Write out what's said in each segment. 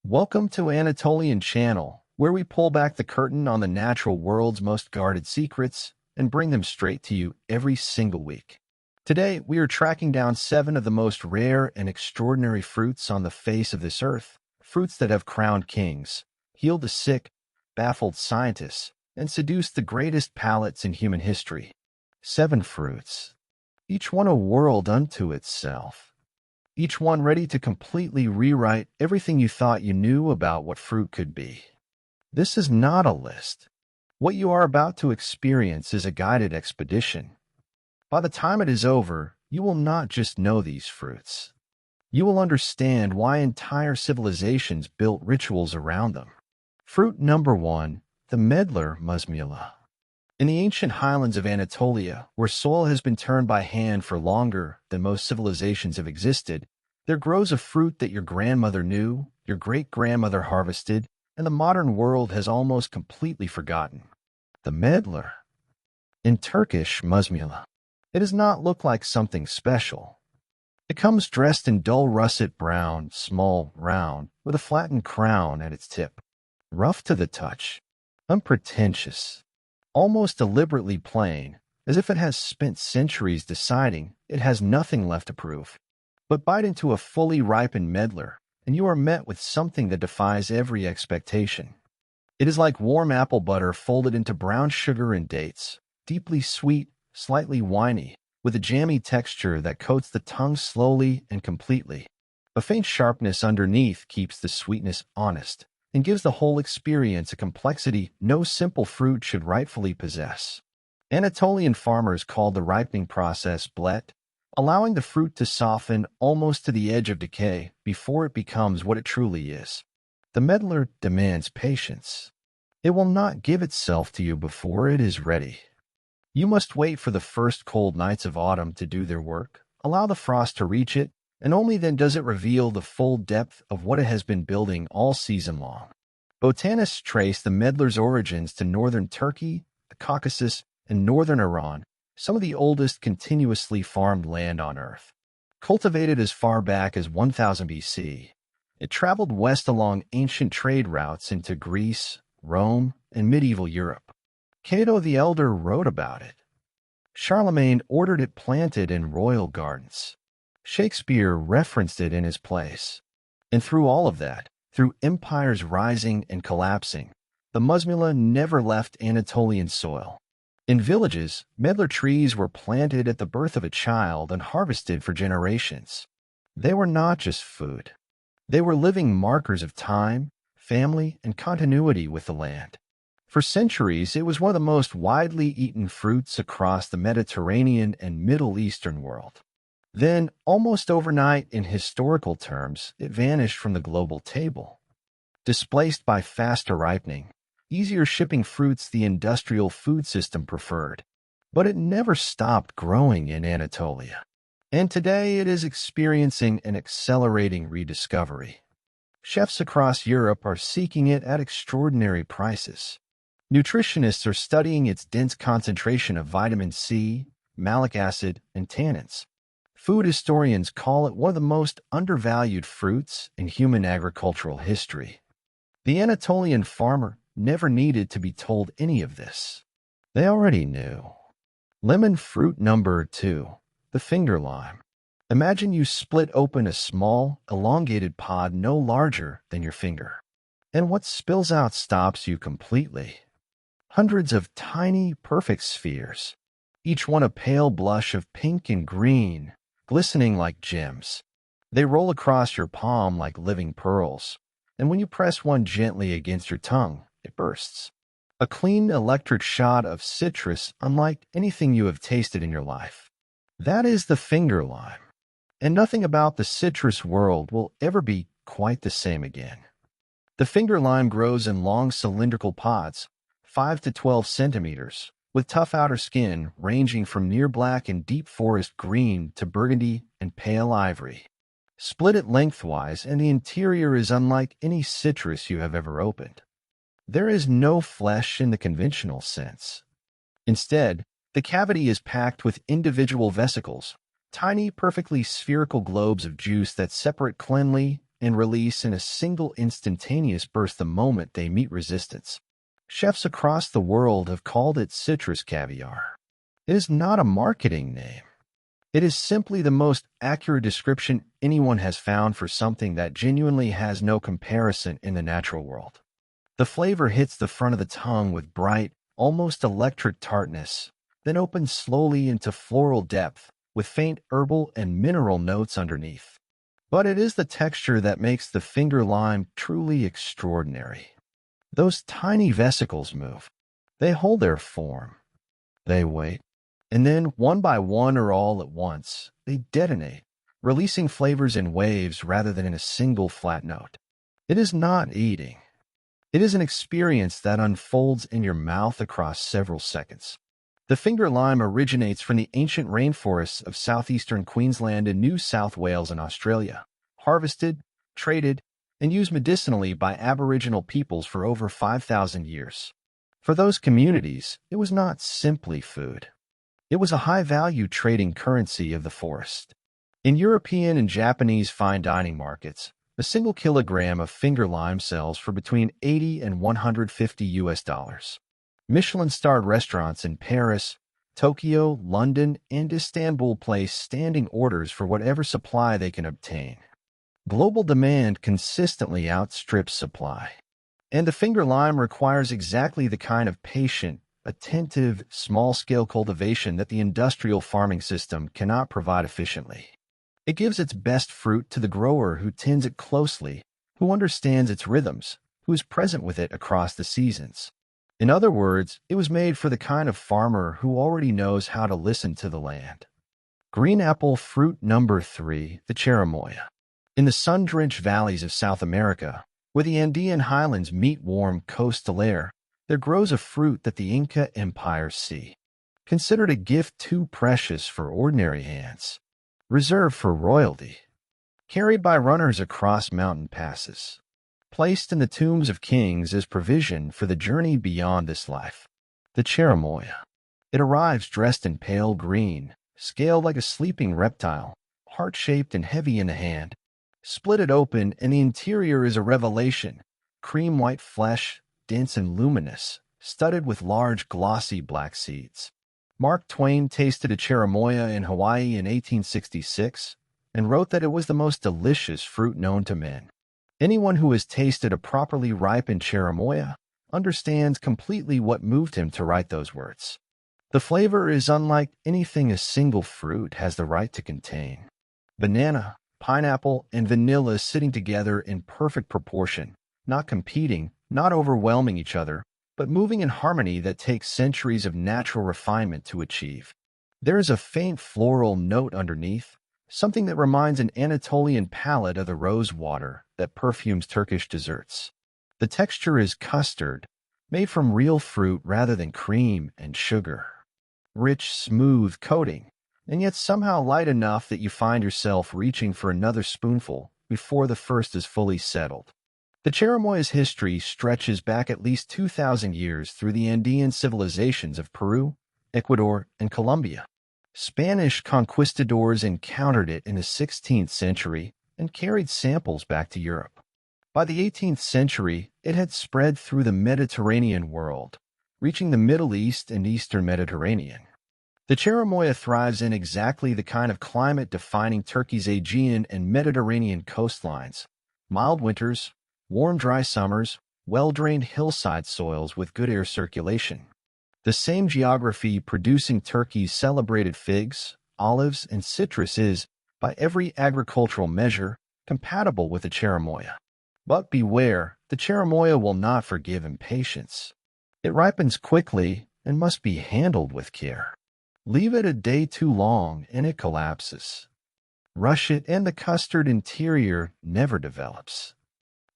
Welcome to Anatolian channel, where we pull back the curtain on the natural world's most guarded secrets and bring them straight to you every single week. Today, we are tracking down 7 of the most rare and extraordinary fruits on the face of this earth, fruits that have crowned kings, healed the sick, baffled scientists, and seduced the greatest palates in human history. 7 fruits, each one a world unto itself. Each one ready to completely rewrite everything you thought you knew about what fruit could be. This is not a list. What you are about to experience is a guided expedition. By the time it is over, you will not just know these fruits. You will understand why entire civilizations built rituals around them. Fruit number 1, the medlar musmula. In the ancient highlands of Anatolia, where soil has been turned by hand for longer than most civilizations have existed, there grows a fruit that your grandmother knew, your great-grandmother harvested, and the modern world has almost completely forgotten. The medlar. In Turkish, musmula. It does not look like something special. It comes dressed in dull russet brown, small, round, with a flattened crown at its tip. Rough to the touch. Unpretentious. Almost deliberately plain, as if it has spent centuries deciding it has nothing left to prove. But bite into a fully ripened medlar, and you are met with something that defies every expectation. It is like warm apple butter folded into brown sugar and dates, deeply sweet, slightly winey, with a jammy texture that coats the tongue slowly and completely. A faint sharpness underneath keeps the sweetness honest, and gives the whole experience a complexity no simple fruit should rightfully possess. Anatolian farmers called the ripening process blet, allowing the fruit to soften almost to the edge of decay before it becomes what it truly is. The medlar demands patience. It will not give itself to you before it is ready. You must wait for the first cold nights of autumn to do their work, allow the frost to reach it, and only then does it reveal the full depth of what it has been building all season long. Botanists trace the medlar's origins to northern Turkey, the Caucasus, and northern Iran, some of the oldest continuously farmed land on Earth. Cultivated as far back as 1000 BC, it traveled west along ancient trade routes into Greece, Rome, and medieval Europe. Cato the Elder wrote about it. Charlemagne ordered it planted in royal gardens. Shakespeare referenced it in his plays. And through all of that, through empires rising and collapsing, the musmula never left Anatolian soil. In villages, medlar trees were planted at the birth of a child and harvested for generations. They were not just food. They were living markers of time, family, and continuity with the land. For centuries, it was one of the most widely eaten fruits across the Mediterranean and Middle Eastern world. Then, almost overnight in historical terms, it vanished from the global table. Displaced by faster ripening, easier shipping fruits the industrial food system preferred. But it never stopped growing in Anatolia. And today it is experiencing an accelerating rediscovery. Chefs across Europe are seeking it at extraordinary prices. Nutritionists are studying its dense concentration of vitamin C, malic acid, and tannins. Food historians call it one of the most undervalued fruits in human agricultural history. The Anatolian farmer never needed to be told any of this. They already knew. Lemon fruit number 2, the finger lime. Imagine you split open a small, elongated pod no larger than your finger. And what spills out stops you completely. Hundreds of tiny, perfect spheres, each one a pale blush of pink and green, glistening like gems. They roll across your palm like living pearls, and when you press one gently against your tongue, it bursts. A clean electric shot of citrus unlike anything you have tasted in your life. That is the finger lime, and nothing about the citrus world will ever be quite the same again. The finger lime grows in long cylindrical pods, 5 to 12 centimeters, with tough outer skin ranging from near black and deep forest green to burgundy and pale ivory. Split it lengthwise and the interior is unlike any citrus you have ever opened. There is no flesh in the conventional sense. Instead, the cavity is packed with individual vesicles, tiny perfectly spherical globes of juice that separate cleanly and release in a single instantaneous burst the moment they meet resistance. Chefs across the world have called it citrus caviar. It is not a marketing name. It is simply the most accurate description anyone has found for something that genuinely has no comparison in the natural world. The flavor hits the front of the tongue with bright, almost electric tartness, then opens slowly into floral depth with faint herbal and mineral notes underneath. But it is the texture that makes the finger lime truly extraordinary. Those tiny vesicles move. They hold their form. They wait. And then, one by one or all at once, they detonate, releasing flavors in waves rather than in a single flat note. It is not eating. It is an experience that unfolds in your mouth across several seconds. The finger lime originates from the ancient rainforests of southeastern Queensland and New South Wales in Australia, harvested, traded, and used medicinally by Aboriginal peoples for over 5,000 years. For those communities, it was not simply food. It was a high-value trading currency of the forest. In European and Japanese fine dining markets, a single kilogram of finger lime sells for between $80 and $150. Michelin-starred restaurants in Paris, Tokyo, London, and Istanbul place standing orders for whatever supply they can obtain. Global demand consistently outstrips supply, and the finger lime requires exactly the kind of patient, attentive, small-scale cultivation that the industrial farming system cannot provide efficiently. It gives its best fruit to the grower who tends it closely, who understands its rhythms, who is present with it across the seasons. In other words, it was made for the kind of farmer who already knows how to listen to the land. Green apple fruit number 3, the cherimoya. In the sun-drenched valleys of South America, where the Andean highlands meet warm coastal air, there grows a fruit that the Inca Empire see. Considered a gift too precious for ordinary hands, reserved for royalty, carried by runners across mountain passes, placed in the tombs of kings as provision for the journey beyond this life. The cherimoya. It arrives dressed in pale green, scaled like a sleeping reptile, heart-shaped and heavy in the hand. Split it open, and the interior is a revelation. Cream-white flesh, dense and luminous, studded with large, glossy black seeds. Mark Twain tasted a cherimoya in Hawaii in 1866 and wrote that it was the most delicious fruit known to men. Anyone who has tasted a properly ripened cherimoya understands completely what moved him to write those words. The flavor is unlike anything a single fruit has the right to contain. Banana, pineapple, and vanilla sitting together in perfect proportion, not competing, not overwhelming each other, but moving in harmony that takes centuries of natural refinement to achieve. There is a faint floral note underneath, something that reminds an Anatolian palate of the rose water that perfumes Turkish desserts. The texture is custard, made from real fruit rather than cream and sugar. Rich, smooth coating, and yet somehow light enough that you find yourself reaching for another spoonful before the first is fully settled. The cherimoya's history stretches back at least 2,000 years through the Andean civilizations of Peru, Ecuador, and Colombia. Spanish conquistadors encountered it in the 16th century and carried samples back to Europe. By the 18th century, it had spread through the Mediterranean world, reaching the Middle East and Eastern Mediterranean. The cherimoya thrives in exactly the kind of climate defining Turkey's Aegean and Mediterranean coastlines: mild winters, warm dry summers, well-drained hillside soils with good air circulation. The same geography producing Turkey's celebrated figs, olives, and citrus is, by every agricultural measure, compatible with the cherimoya. But beware, the cherimoya will not forgive impatience. It ripens quickly and must be handled with care. Leave it a day too long and it collapses. Rush it and the custard interior never develops.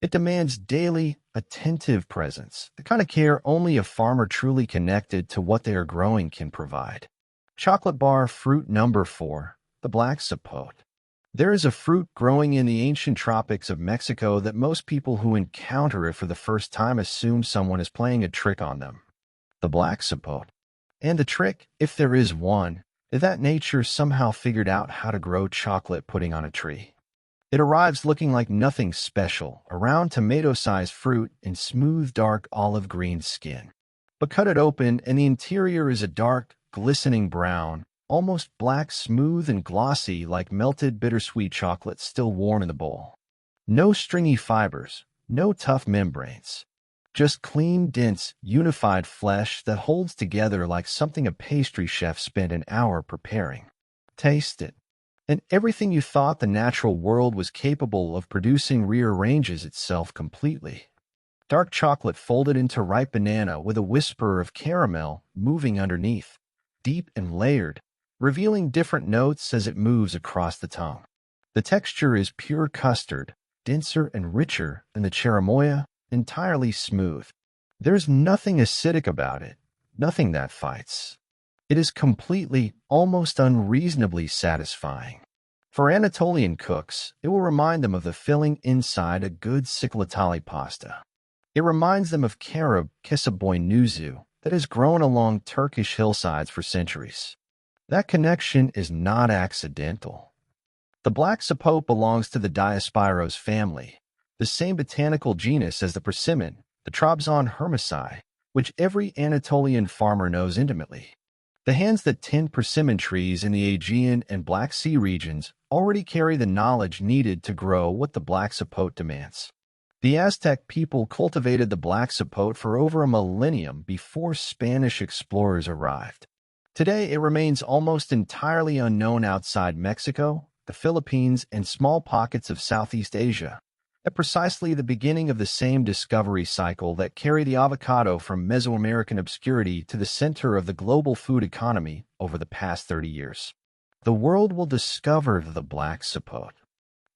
It demands daily, attentive presence, the kind of care only a farmer truly connected to what they are growing can provide. Chocolate bar fruit number 4, the black sapote. There is a fruit growing in the ancient tropics of Mexico that most people who encounter it for the first time assume someone is playing a trick on them. The black sapote. And the trick, if there is one, is that nature somehow figured out how to grow chocolate pudding on a tree. It arrives looking like nothing special, a round tomato-sized fruit in smooth, dark olive green skin. But cut it open, and the interior is a dark, glistening brown, almost black, smooth and glossy like melted bittersweet chocolate still warm in the bowl. No stringy fibers, no tough membranes. Just clean, dense, unified flesh that holds together like something a pastry chef spent an hour preparing. Taste it, and everything you thought the natural world was capable of producing rearranges itself completely. Dark chocolate folded into ripe banana with a whisper of caramel moving underneath, deep and layered, revealing different notes as it moves across the tongue. The texture is pure custard, denser and richer than the cherimoya, entirely smooth. There's nothing acidic about it, nothing that fights. It is completely, almost unreasonably satisfying. For Anatolian cooks, it will remind them of the filling inside a good ciclatali pasta. It reminds them of carob nuzu that has grown along Turkish hillsides for centuries. That connection is not accidental. The black sapote belongs to the Diospyros family, the same botanical genus as the persimmon, the Trabzon hermesii, which every Anatolian farmer knows intimately. The hands that tend persimmon trees in the Aegean and Black Sea regions already carry the knowledge needed to grow what the black sapote demands. The Aztec people cultivated the black sapote for over a millennium before Spanish explorers arrived. Today, it remains almost entirely unknown outside Mexico, the Philippines, and small pockets of Southeast Asia, at precisely the beginning of the same discovery cycle that carried the avocado from Mesoamerican obscurity to the center of the global food economy over the past 30 years. The world will discover the black sapote.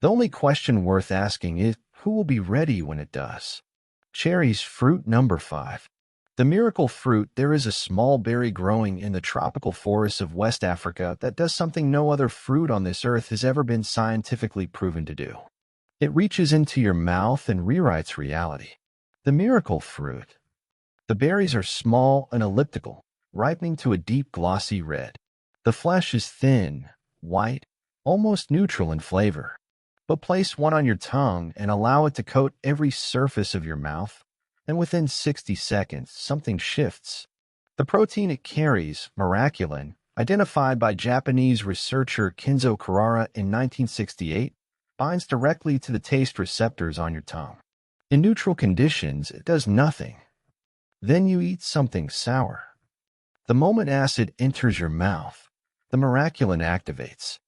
The only question worth asking is, who will be ready when it does? Cherries, fruit number 5. The miracle fruit. There is a small berry growing in the tropical forests of West Africa that does something no other fruit on this earth has ever been scientifically proven to do. It reaches into your mouth and rewrites reality. The miracle fruit. The berries are small and elliptical, ripening to a deep glossy red. The flesh is thin, white, almost neutral in flavor. But place one on your tongue and allow it to coat every surface of your mouth, and within 60 seconds, something shifts. The protein it carries, miraculin, identified by Japanese researcher Kenzo Kurara in 1968, binds directly to the taste receptors on your tongue. In neutral conditions, it does nothing. Then you eat something sour. The moment acid enters your mouth, the miraculin activates.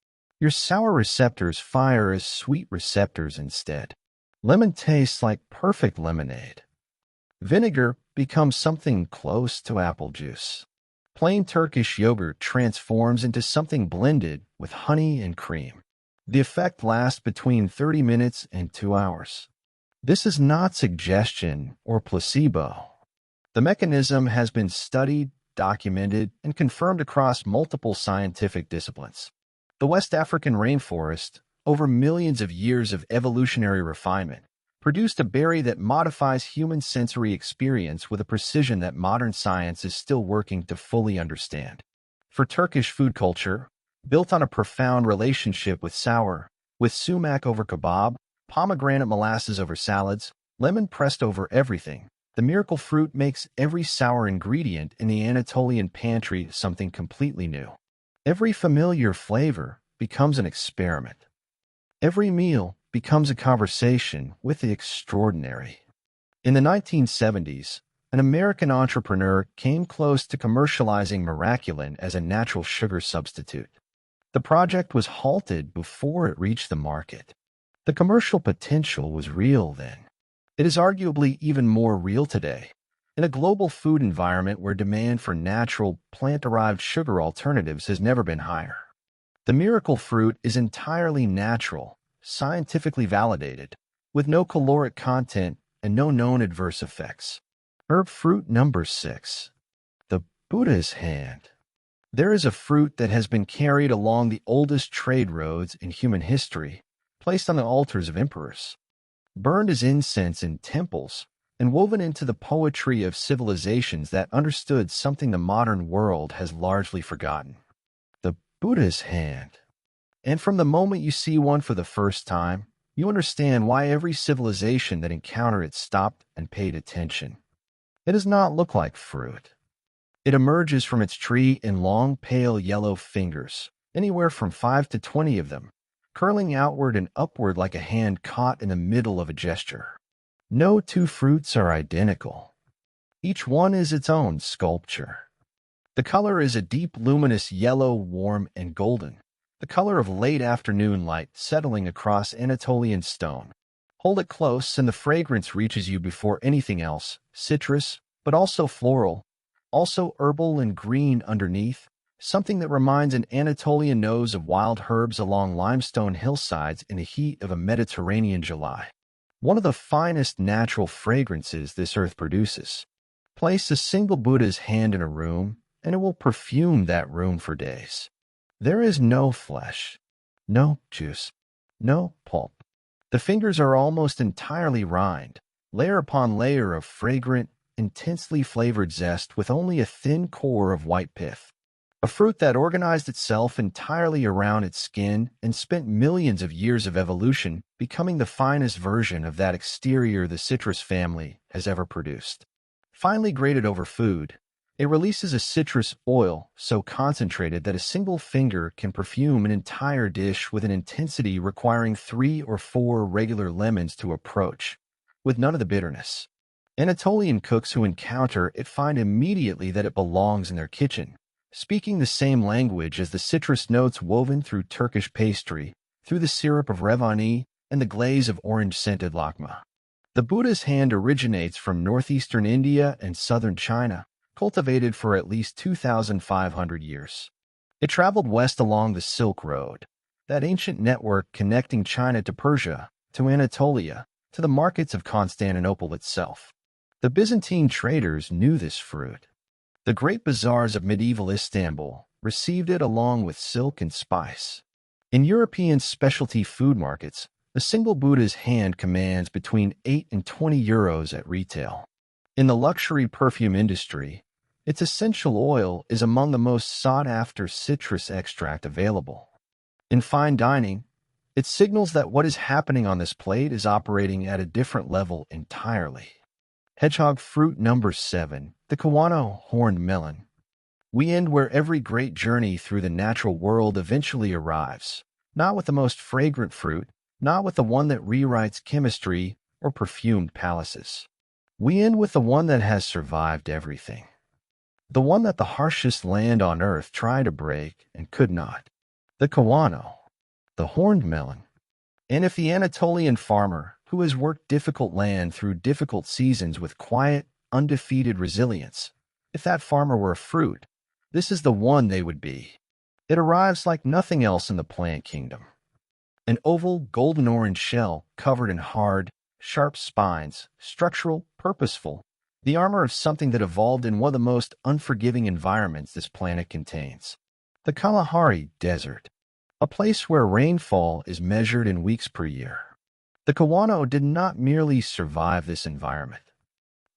Your sour receptors fire as sweet receptors instead. Lemon tastes like perfect lemonade. Vinegar becomes something close to apple juice. Plain Turkish yogurt transforms into something blended with honey and cream. The effect lasts between 30 minutes and 2 hours. This is not suggestion or placebo. The mechanism has been studied, documented, and confirmed across multiple scientific disciplines. The West African rainforest, over millions of years of evolutionary refinement, produced a berry that modifies human sensory experience with a precision that modern science is still working to fully understand. For Turkish food culture, built on a profound relationship with sour, with sumac over kebab, pomegranate molasses over salads, lemon pressed over everything, the miracle fruit makes every sour ingredient in the Anatolian pantry something completely new. Every familiar flavor becomes an experiment. Every meal becomes a conversation with the extraordinary. In the 1970s, an American entrepreneur came close to commercializing miraculin as a natural sugar substitute. The project was halted before it reached the market. The commercial potential was real then. It is arguably even more real today, in a global food environment where demand for natural, plant-derived sugar alternatives has never been higher. The miracle fruit is entirely natural, scientifically validated, with no caloric content and no known adverse effects. Herb fruit number 6. The Buddha's hand. There is a fruit that has been carried along the oldest trade roads in human history, placed on the altars of emperors, burned as incense in temples, and woven into the poetry of civilizations that understood something the modern world has largely forgotten. The Buddha's hand. And from the moment you see one for the first time, you understand why every civilization that encountered it stopped and paid attention. It does not look like fruit. It emerges from its tree in long, pale yellow fingers, anywhere from 5 to 20 of them, curling outward and upward like a hand caught in the middle of a gesture. No two fruits are identical. Each one is its own sculpture. The color is a deep, luminous yellow, warm and golden, the color of late afternoon light settling across Anatolian stone. Hold it close and the fragrance reaches you before anything else, citrus, but also floral, also herbal and green underneath, something that reminds an Anatolian nose of wild herbs along limestone hillsides in the heat of a Mediterranean July. One of the finest natural fragrances this earth produces. Place a single Buddha's hand in a room, and it will perfume that room for days. There is no flesh, no juice, no pulp. The fingers are almost entirely rind, layer upon layer of fragrant, intensely flavored zest with only a thin core of white pith. A fruit that organized itself entirely around its skin and spent millions of years of evolution becoming the finest version of that exterior the citrus family has ever produced. Finely grated over food, it releases a citrus oil so concentrated that a single finger can perfume an entire dish with an intensity requiring 3 or 4 regular lemons to approach, with none of the bitterness. Anatolian cooks who encounter it find immediately that it belongs in their kitchen, speaking the same language as the citrus notes woven through Turkish pastry, through the syrup of revani, and the glaze of orange-scented lakma. The Buddha's hand originates from northeastern India and southern China, cultivated for at least 2,500 years. It traveled west along the Silk Road, that ancient network connecting China to Persia, to Anatolia, to the markets of Constantinople itself. The Byzantine traders knew this fruit. The great bazaars of medieval Istanbul received it along with silk and spice. In European specialty food markets, a single Buddha's hand commands between 8 and 20 euros at retail. In the luxury perfume industry, its essential oil is among the most sought-after citrus extract available. In fine dining, it signals that what is happening on this plate is operating at a different level entirely. Hedgehog fruit number 7, the Kawano horned melon. We end where every great journey through the natural world eventually arrives, not with the most fragrant fruit, not with the one that rewrites chemistry or perfumed palaces. We end with the one that has survived everything. The one that the harshest land on earth tried to break and could not. The Kawano, the horned melon. And if the Anatolian farmer, who has worked difficult land through difficult seasons with quiet, undefeated resilience, if that farmer were a fruit, this is the one they would be. It arrives like nothing else in the plant kingdom. An oval, golden-orange shell covered in hard, sharp spines, structural, purposeful, the armor of something that evolved in one of the most unforgiving environments this planet contains. The Kalahari Desert, a place where rainfall is measured in weeks per year. The Kawano did not merely survive this environment.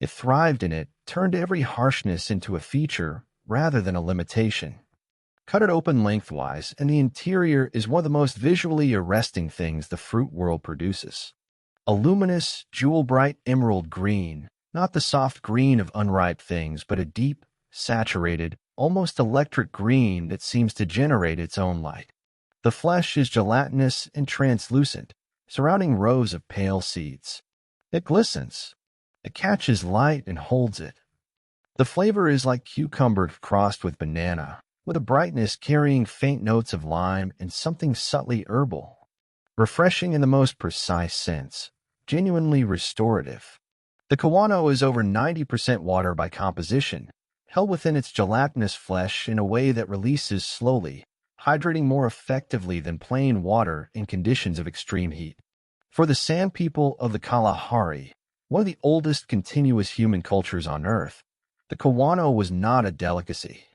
It thrived in it, turned every harshness into a feature rather than a limitation. Cut it open lengthwise, and the interior is one of the most visually arresting things the fruit world produces. A luminous, jewel-bright emerald green, not the soft green of unripe things, but a deep, saturated, almost electric green that seems to generate its own light. The flesh is gelatinous and translucent, surrounding rows of pale seeds. It glistens. It catches light and holds it. The flavor is like cucumber crossed with banana, with a brightness carrying faint notes of lime and something subtly herbal. Refreshing in the most precise sense, genuinely restorative. The Kawano is over 90% water by composition, held within its gelatinous flesh in a way that releases slowly, hydrating more effectively than plain water in conditions of extreme heat. For the Sand people of the Kalahari, one of the oldest continuous human cultures on Earth, the Kawano was not a delicacy.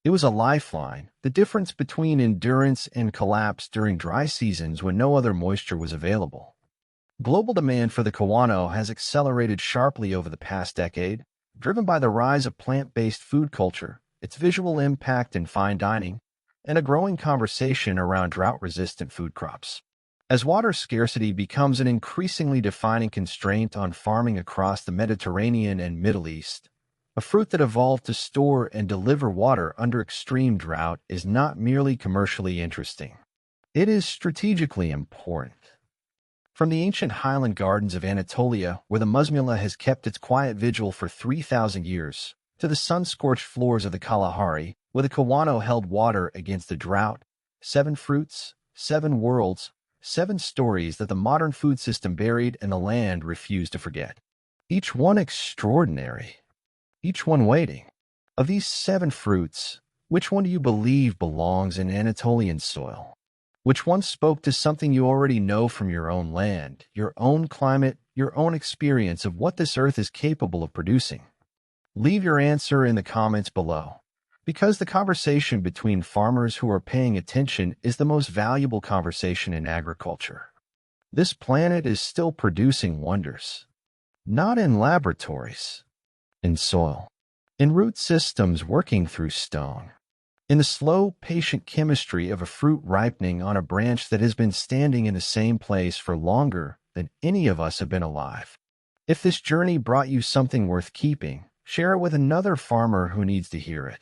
It was a lifeline, the difference between endurance and collapse during dry seasons when no other moisture was available. Global demand for the Kawano has accelerated sharply over the past decade, driven by the rise of plant-based food culture, its visual impact in fine dining, and a growing conversation around drought-resistant food crops. As water scarcity becomes an increasingly defining constraint on farming across the Mediterranean and Middle East, a fruit that evolved to store and deliver water under extreme drought is not merely commercially interesting. It is strategically important. From the ancient highland gardens of Anatolia, where the musmula has kept its quiet vigil for 3,000 years, to the sun-scorched floors of the Kalahari, where the Kawano held water against the drought, 7 fruits, 7 worlds, 7 stories that the modern food system buried and the land refused to forget. Each one extraordinary, each one waiting. Of these 7 fruits, which one do you believe belongs in Anatolian soil? Which one spoke to something you already know from your own land, your own climate, your own experience of what this earth is capable of producing? Leave your answer in the comments below, because the conversation between farmers who are paying attention is the most valuable conversation in agriculture. This planet is still producing wonders, not in laboratories, in soil, in root systems working through stone, in the slow, patient chemistry of a fruit ripening on a branch that has been standing in the same place for longer than any of us have been alive. If this journey brought you something worth keeping, share it with another farmer who needs to hear it.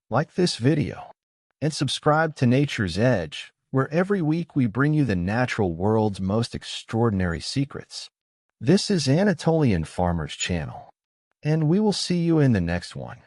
Like this video, and subscribe to Nature's Edge, where every week we bring you the natural world's most extraordinary secrets. This is Anatolian Farmers Channel, and we will see you in the next one.